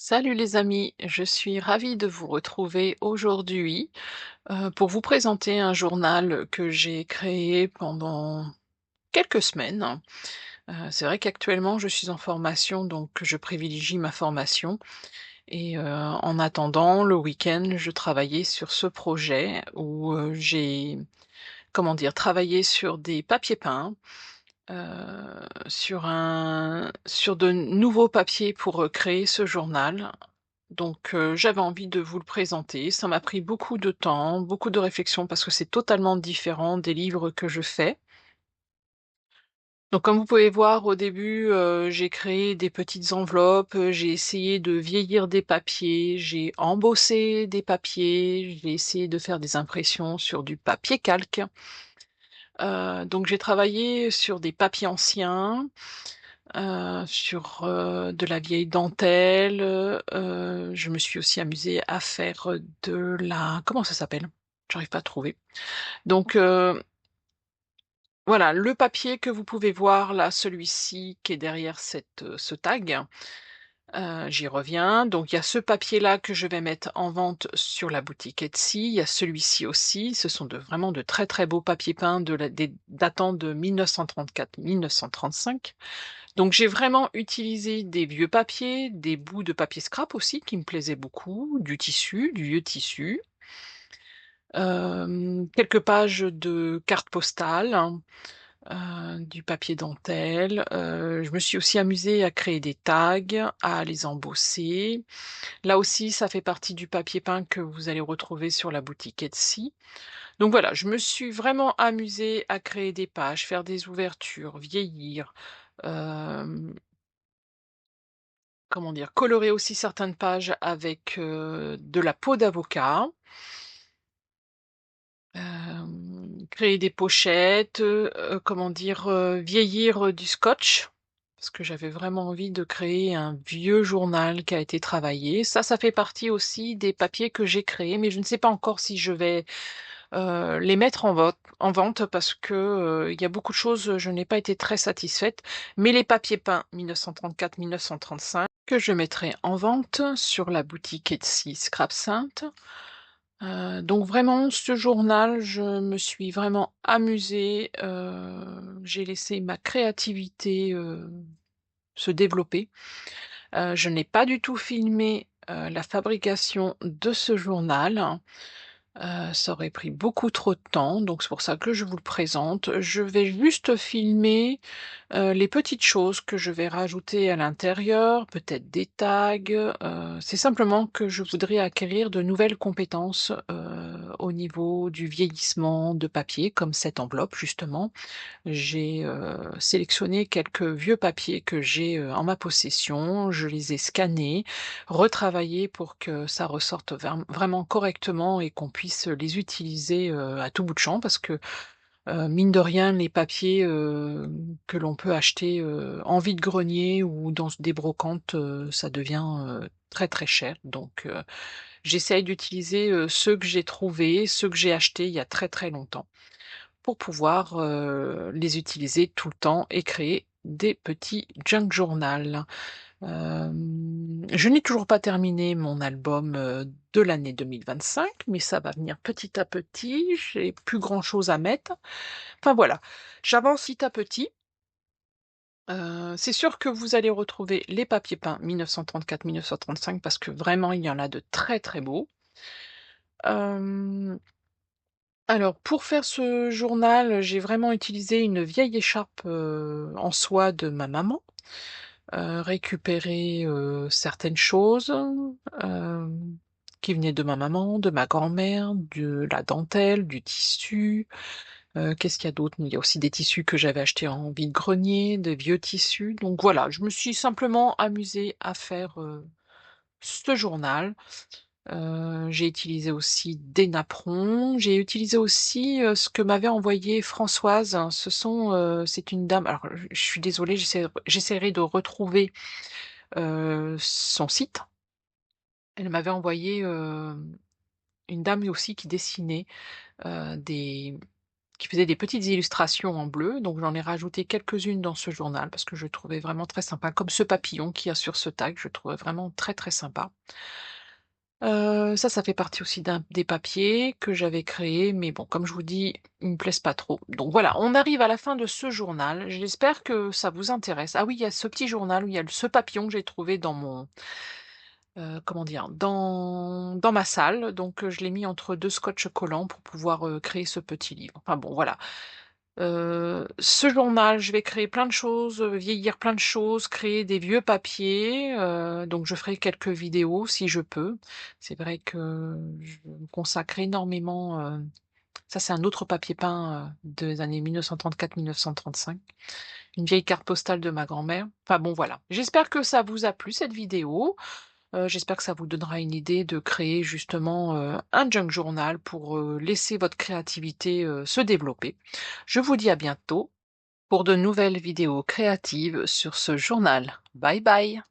Salut les amis, je suis ravie de vous retrouver aujourd'hui pour vous présenter un journal que j'ai créé pendant quelques semaines. C'est vrai qu'actuellement je suis en formation, donc je privilégie ma formation et en attendant le week-end, je travaillais sur ce projet où j'ai, comment dire, travaillé sur des papiers peints, sur de nouveaux papiers pour créer ce journal. Donc j'avais envie de vous le présenter. Ça m'a pris beaucoup de temps, beaucoup de réflexion parce que c'est totalement différent des livres que je fais. Donc comme vous pouvez voir au début, j'ai créé des petites enveloppes, j'ai essayé de vieillir des papiers, j'ai embossé des papiers, j'ai essayé de faire des impressions sur du papier calque. Donc j'ai travaillé sur des papiers anciens, sur, de la vieille dentelle, je me suis aussi amusée à faire, de la comment ça s'appelle? J'arrive pas à trouver. Donc, voilà, le papier que vous pouvez voir là, celui-ci qui est derrière ce tag, j'y reviens. Donc il y a ce papier-là que je vais mettre en vente sur la boutique Etsy. Il y a celui-ci aussi. Ce sont vraiment de très, très beaux papiers peints datant de 1934-1935. Donc j'ai vraiment utilisé des vieux papiers, des bouts de papier scrap aussi qui me plaisaient beaucoup, du tissu, du vieux tissu, quelques pages de cartes postales, hein, du papier dentelle. Je me suis aussi amusée à créer des tags, à les embosser. Là aussi, ça fait partie du papier peint que vous allez retrouver sur la boutique Etsy. Donc voilà, je me suis vraiment amusée à créer des pages, faire des ouvertures, vieillir, hem comment dire? Colorer aussi certaines pages avec, de la peau d'avocat, créer des pochettes, comment dire? Vieillir, du scotch, parce que j'avais vraiment envie de créer un vieux journal qui a été travaillé. Ça fait partie aussi des papiers que j'ai créés, mais je ne sais pas encore si je vais, les mettre en vente parce que, il y a beaucoup de choses, je n'ai pas été très satisfaite. Mais les papiers peints 1934-1935 que je mettrai en vente sur la boutique Etsy Scrapsainte. Donc vraiment ce journal, je me suis vraiment amusée, j'ai laissé ma créativité, se développer. Je n'ai pas du tout filmé, la fabrication de ce journal. Ça aurait pris beaucoup trop de temps, donc c'est pour ça que je vous le présente. Je vais juste filmer, les petites choses que je vais rajouter à l'intérieur, peut-être des tags, c'est simplement que je voudrais acquérir de nouvelles compétences, au niveau du vieillissement de papier, comme cette enveloppe justement. J'ai, sélectionné quelques vieux papiers que j'ai, en ma possession, je les ai scannés, retravaillés pour que ça ressorte vraiment correctement et qu'on puisse les utiliser, à tout bout de champ parce que, mine de rien, les papiers, que l'on peut acheter, en vide-grenier ou dans des brocantes, ça devient, très, très cher donc j'essaye d'utiliser, ceux que j'ai trouvés, ceux que j'ai achetés il y a très, très longtemps pour pouvoir, les utiliser tout le temps et créer des petits junk journal. Je n'ai toujours pas terminé mon album, de l'année 2025, mais ça va venir petit à petit, j'ai plus grand chose à mettre. Enfin voilà, j'avance petit à petit. C'est sûr que vous allez retrouver les papiers peints 1934-1935 parce que vraiment il y en a de très, très beaux. Hem Alors, pour faire ce journal, j'ai vraiment utilisé une vieille écharpe, en soie de ma maman, récupéré, certaines choses, qui venaient de ma maman, de ma grand-mère, de la dentelle, du tissu, qu'est-ce qu'il y a d'autre? Il y a aussi des tissus que j'avais achetés en vide-grenier, de vieux tissus, donc voilà, je me suis simplement amusée à faire, ce journal. J'ai utilisé aussi des napperons, j'ai utilisé aussi, ce que m'avait envoyé Françoise. C'est une dame, alors je suis désolée, j'essaierai de retrouver, son site. Elle m'avait envoyé, une dame aussi qui dessinait, des qui faisait des petites illustrations en bleu, donc j'en ai rajouté quelques-unes dans ce journal parce que je le trouvais vraiment très sympa, comme ce papillon qu'il y a sur ce tag, je le trouvais vraiment très, très sympa. Ça fait partie aussi des papiers que j'avais créés, mais bon, comme je vous dis, ils me plaisent pas trop. Donc voilà, on arrive à la fin de ce journal. J'espère que ça vous intéresse. Ah oui, il y a ce petit journal où il y a ce papillon que j'ai trouvé dans mon, comment dire? Dans ma salle, donc je l'ai mis entre 2 scotch collants pour pouvoir, créer ce petit livre. Enfin bon, voilà. Ce journal, je vais créer plein de choses, vieillir plein de choses, créer des vieux papiers, donc je ferai quelques vidéos si je peux. C'est vrai que je me consacre énormément, ça c'est un autre papier peint, des années 1934-1935, une vieille carte postale de ma grand-mère. Enfin bon voilà. J'espère que ça vous a plu cette vidéo. J'espère que ça vous donnera une idée de créer justement, un junk journal pour, laisser votre créativité, se développer. Je vous dis à bientôt pour de nouvelles vidéos créatives sur ce journal. Bye bye.